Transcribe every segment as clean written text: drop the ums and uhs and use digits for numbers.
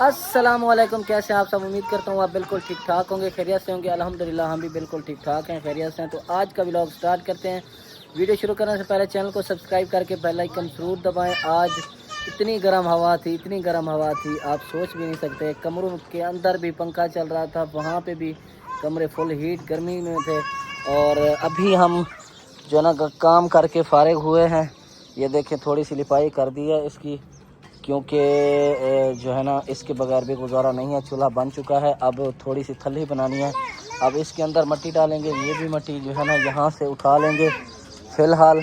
अस्सलाम वालेकुम, कैसे हैं आप सब। उम्मीद करता हूँ आप बिल्कुल ठीक ठाक होंगे, खैरियत से होंगे। अल्हम्दुलिल्लाह हम भी बिल्कुल ठीक ठाक हैं, खैरियत से हैं। तो आज का व्लॉग स्टार्ट करते हैं। वीडियो शुरू करने से पहले चैनल को सब्सक्राइब करके बेल आइकन ज़रूर दबाएं। आज इतनी गर्म हवा थी, इतनी गर्म हवा थी, आप सोच भी नहीं सकते। कमरों के अंदर भी पंखा चल रहा था, वहाँ पे भी कमरे फुल हीट गर्मी में थे। और अभी हम जो है ना काम करके फारिग हुए हैं। ये देखें, थोड़ी सी लिपाई कर दी है इसकी, क्योंकि जो है ना इसके बगैर भी गुजारा नहीं है। चूल्हा बन चुका है, अब थोड़ी सी थल्ली बनानी है। अब इसके अंदर मिट्टी डालेंगे, ये भी मिट्टी जो है ना यहाँ से उठा लेंगे। फ़िलहाल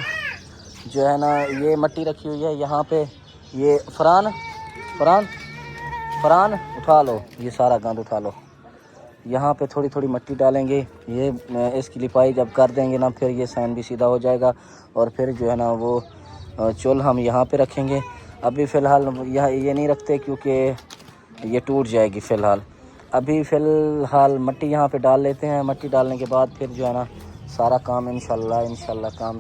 जो है ना ये मिट्टी रखी हुई है यहाँ पे। ये फरहान फरहान फरहान उठा लो, ये सारा गंद उठा लो। यहाँ पे थोड़ी थोड़ी मिट्टी डालेंगे। ये इसकी लिपाई जब कर देंगे ना, फिर ये सैन भी सीधा हो जाएगा। और फिर जो है ना वो चूल्हा हम यहाँ पे रखेंगे। अभी फ़िलहाल यह ये नहीं रखते क्योंकि ये टूट जाएगी। अभी फ़िलहाल मिट्टी यहाँ पे डाल लेते हैं। मिट्टी डालने के बाद फिर जो है ना सारा काम इंशाल्लाह काम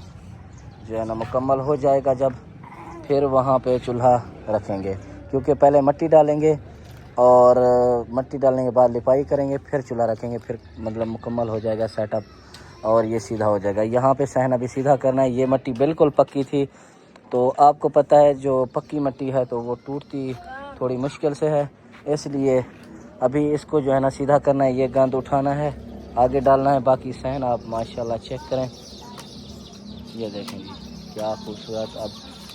जो है ना मुकम्मल हो जाएगा। जब फिर वहाँ पे चूल्हा रखेंगे, क्योंकि पहले मिट्टी डालेंगे और मिट्टी डालने के बाद लिपाई करेंगे, फिर चूल्हा रखेंगे। फिर मतलब मुकम्मल हो जाएगा सेटअप और ये सीधा हो जाएगा। यहाँ पे सहन अभी सीधा करना है। ये मिट्टी बिल्कुल पक्की थी, तो आपको पता है जो पक्की मिट्टी है तो वो टूटती थोड़ी मुश्किल से है, इसलिए अभी इसको जो है ना सीधा करना है। ये गंद उठाना है, आगे डालना है। बाकी सहन आप माशाल्लाह चेक करें, ये देखें जी क्या खूबसूरत। अब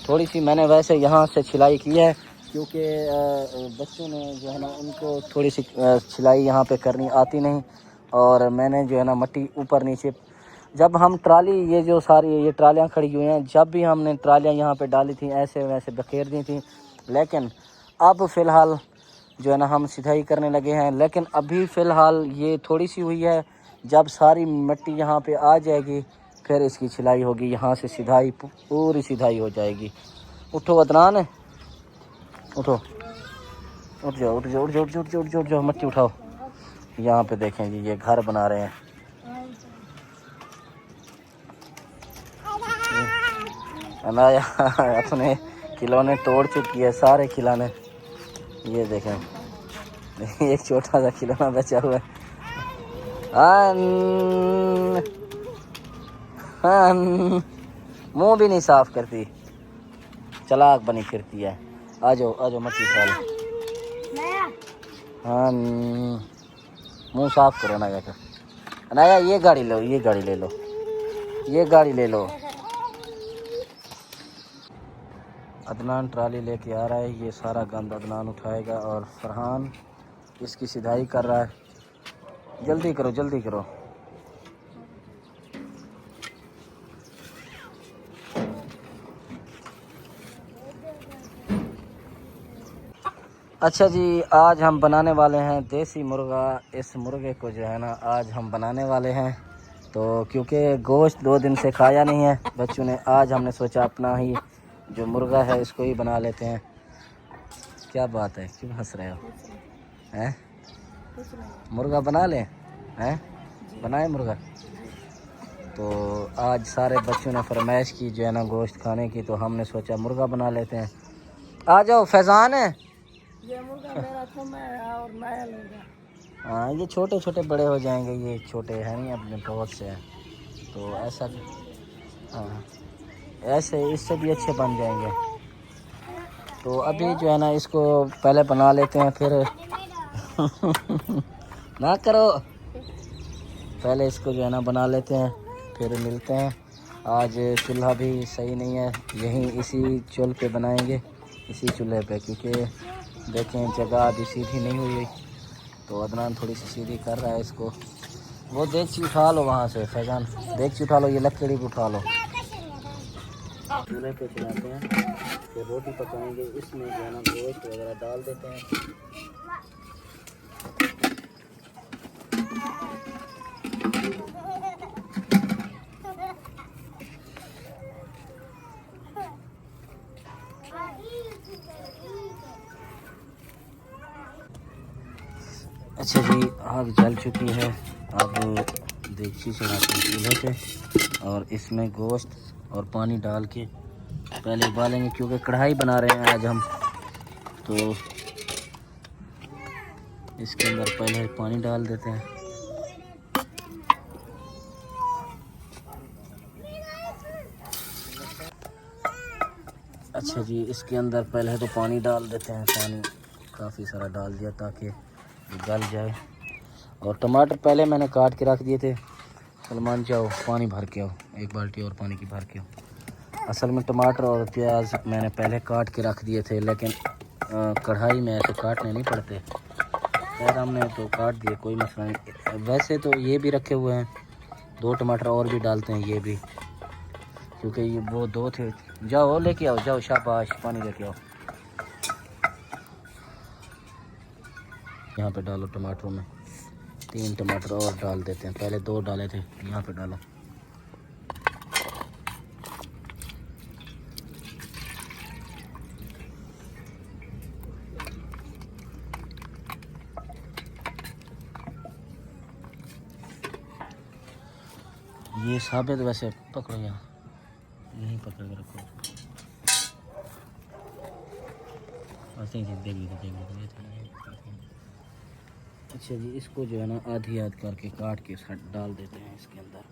थोड़ी सी मैंने वैसे यहाँ से छिलाई की है, क्योंकि बच्चों ने जो है ना उनको थोड़ी सी छिलाई यहाँ पे करनी आती नहीं। और मैंने जो है ना मिट्टी ऊपर नीचे, जब हम ट्राली ये जो सारी ये ट्रालियाँ खड़ी हुई हैं, जब भी हमने ट्रालियाँ यहाँ पे डाली थी ऐसे वैसे बखेर दी थी। लेकिन अब फ़िलहाल जो है ना हम सिधाई करने लगे हैं। लेकिन अभी फ़िलहाल ये थोड़ी सी हुई है। जब सारी मिट्टी यहाँ पे आ जाएगी फिर इसकी छिलाई होगी, यहाँ से सिधाई पूरी सिधाई हो जाएगी। उठो अदनान, उठो, उठ जाओ उठ जाओ उठ जाओ उठ जाओ उठ जाओ उठ जाओ, मिट्टी उठाओ। यहाँ पे देखें जी ये घर बना रहे हैं। अनाया अपने खिलौने तोड़ चुकी है, सारे खिलौने। ये देखें एक छोटा सा खिलौना बचा हुआ है। मुंह भी नहीं साफ करती, चालाक बनी फिरती है। आ जाओ मट्टी उठा लो। हाँ, मुंह साफ करो अनाया का। अनाया ये गाड़ी लो, ये गाड़ी ले लो, ये गाड़ी ले लो। अदनान ट्राली लेके आ रहा है, ये सारा गंद अदनान उठाएगा और फरहान इसकी सिधाई कर रहा है। जल्दी करो जल्दी करो। अच्छा जी, आज हम बनाने वाले हैं देसी मुर्गा। इस मुर्गे को जो है ना आज हम बनाने वाले हैं, तो क्योंकि गोश्त 2 दिन से खाया नहीं है बच्चों ने, आज हमने सोचा अपना ही जो मुर्गा है इसको ही बना लेते हैं। क्या बात है, क्यों हंस रहे हो? हैं मुर्गा बना लें? हैं बनाए मुर्गा? तो आज सारे बच्चों ने फरमाइश की जो है ना गोश्त खाने की, तो हमने सोचा मुर्गा बना लेते हैं। आ जाओ फैज़ान है। ये मुर्गा मेरा था, मैं और मैं लूँगा। हाँ, ये छोटे छोटे बड़े हो जाएंगे, ये छोटे हैं नहीं अपने बहुत से हैं, तो ऐसा हाँ ऐसे इससे भी अच्छे बन जाएंगे। तो अभी जो है ना इसको पहले बना लेते हैं, फिर ना करो, पहले इसको जो है ना बना लेते हैं फिर मिलते हैं। आज चूल्हा भी सही नहीं है, यहीं इसी चूल्हे पे बनाएंगे, इसी चूल्हे पे, क्योंकि देखें जगह अभी सीधी नहीं हुई, तो अदनान थोड़ी सी सीधी कर रहा है इसको। वो देगची उठा लो वहाँ से फैजान, देगची उठा लो, ये लकड़ी भी उठा लो। चूल्हे पे चलाते हैं, फिर रोटी पकाएंगे। इसमें जो है ना गोश्त वगैरह डाल देते हैं। अच्छा जी, आग जल चुकी है। अब देगची चढ़ाते हैं चूल्हे पे और इसमें गोश्त और पानी डाल के पहले उबालेंगे, क्योंकि कढ़ाई बना रहे हैं आज हम। तो इसके अंदर पहले पानी डाल देते हैं। अच्छा जी, इसके अंदर पहले तो पानी डाल देते हैं। पानी काफ़ी सारा डाल दिया ताकि गल जाए। और टमाटर पहले मैंने काट के रख दिए थे। सलमान जाओ पानी भर के आओ, एक बाल्टी और पानी की भर के आओ। असल में टमाटर और प्याज मैंने पहले काट के रख दिए थे, लेकिन कढ़ाई में ऐसे काटने नहीं पड़ते। खैर हमने तो काट दिए, कोई मसला नहीं। वैसे तो ये भी रखे हुए हैं, 2 टमाटर और भी डालते हैं ये भी, क्योंकि ये वो 2 थे। जाओ लेके आओ, जाओ शाबाश, पानी लेके आओ। यहाँ पे डालो टमाटरों में, 3 टमाटर और डाल देते हैं। पहले 2 डाले थे, यहाँ पे डालो। ये साबित वैसे पकड़ो, यहाँ यहीं पकड़ के रखो। अच्छा जी, इसको जो है ना आधी आध करके काट के डाल देते हैं इसके अंदर।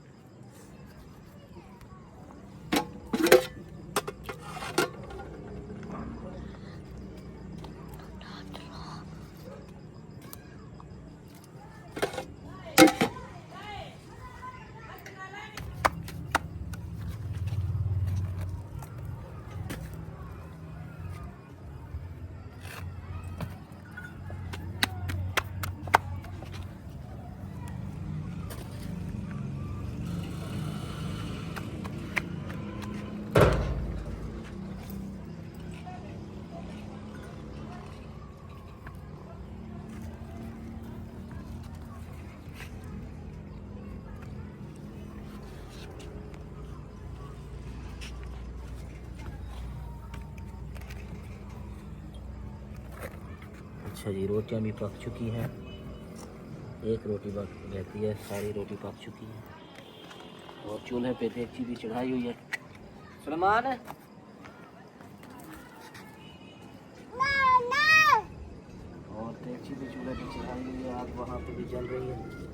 अच्छा जी, रोटियां भी पक चुकी हैं। एक रोटी बाकी रहती है, सारी रोटी पक चुकी है। और चूल्हे पे देगची भी चढ़ाई हुई है। सलमान और देगची भी चूल्हे पे चढ़ाई हुई है, आग वहाँ पे भी जल रही है।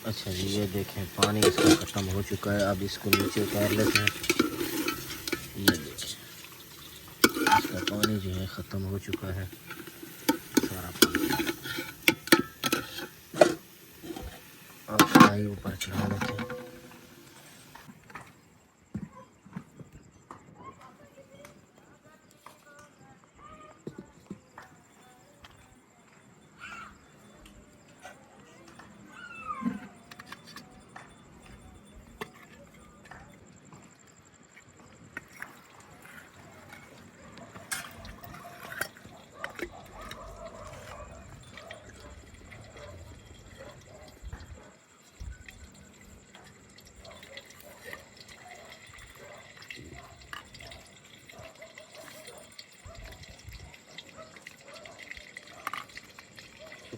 अच्छा जी, ये देखें पानी इसका ख़त्म हो चुका है। अब इसको नीचे उतार लेते हैं। ये देखें, इसका पानी जो है ख़त्म हो चुका है सारा पानी। अब कढ़ाई ऊपर चढ़ा लेते हैं।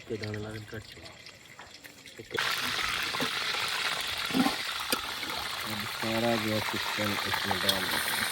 के दाना लागन कट चुका। अब सारा जो चिकन इसमें डाल देते हैं।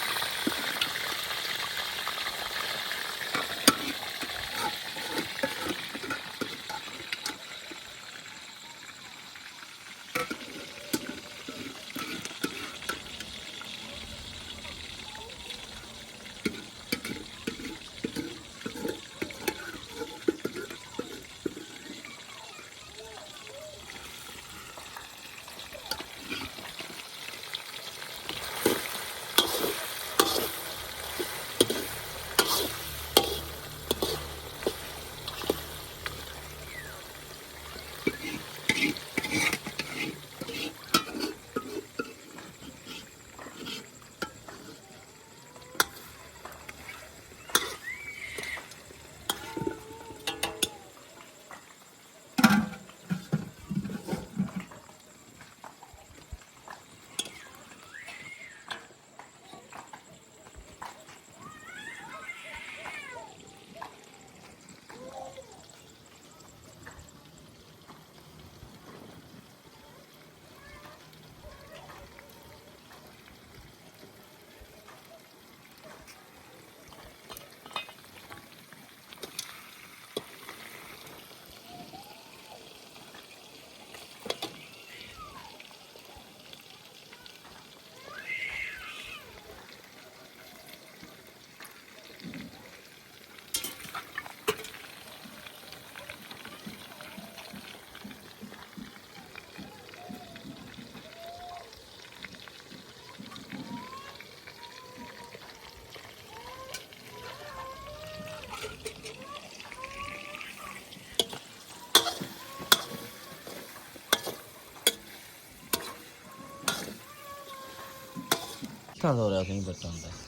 अखा धो रहा कहीं बच्चा होता है।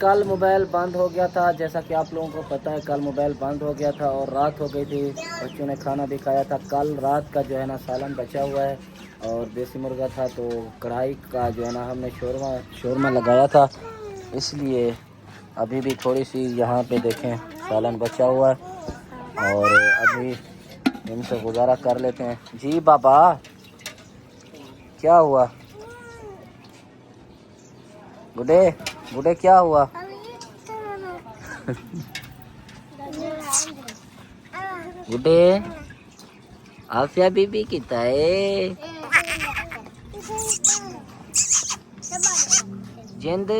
कल मोबाइल बंद हो गया था, जैसा कि आप लोगों को पता है कल मोबाइल बंद हो गया था और रात हो गई थी। बच्चों ने खाना भी खाया था। कल रात का जो है ना सालन बचा हुआ है और देसी मुर्गा था, तो कढ़ाई का जो है ना हमने शोरमा लगाया था, इसलिए अभी भी थोड़ी सी यहाँ पे देखें सालन बचा हुआ है और अभी इनसे गुजारा कर लेते हैं। जी बाबा क्या हुआ? गुडे गुडे क्या हुआ? गुडे आफिया बीबी किता है जिंद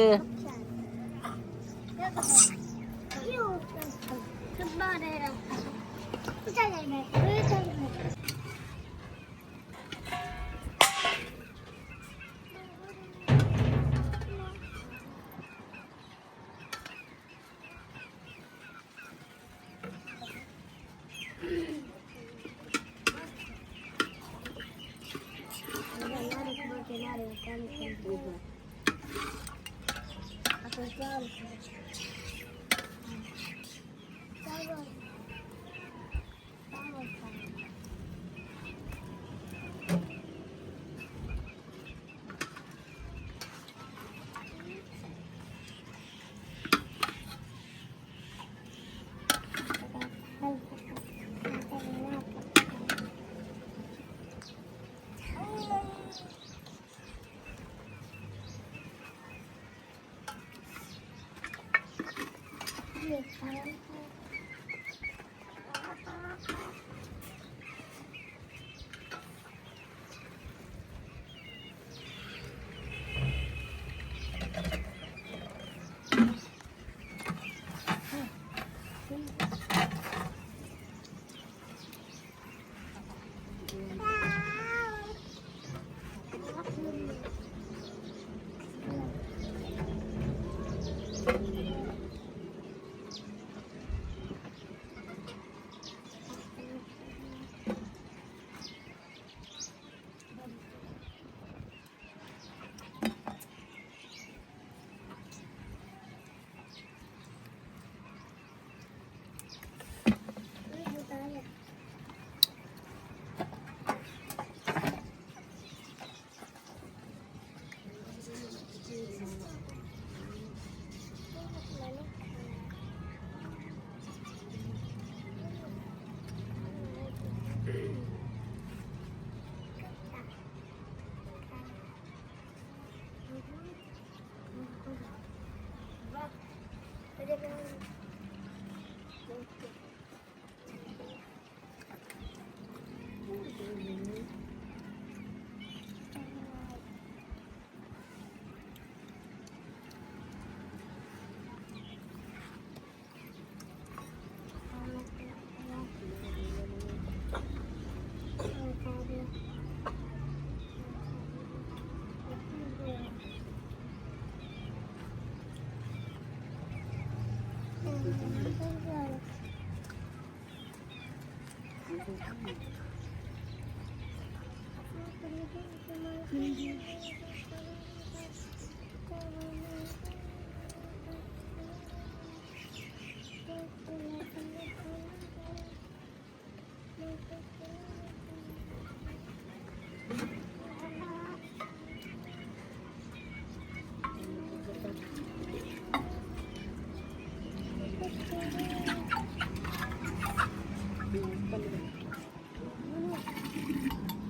कहीं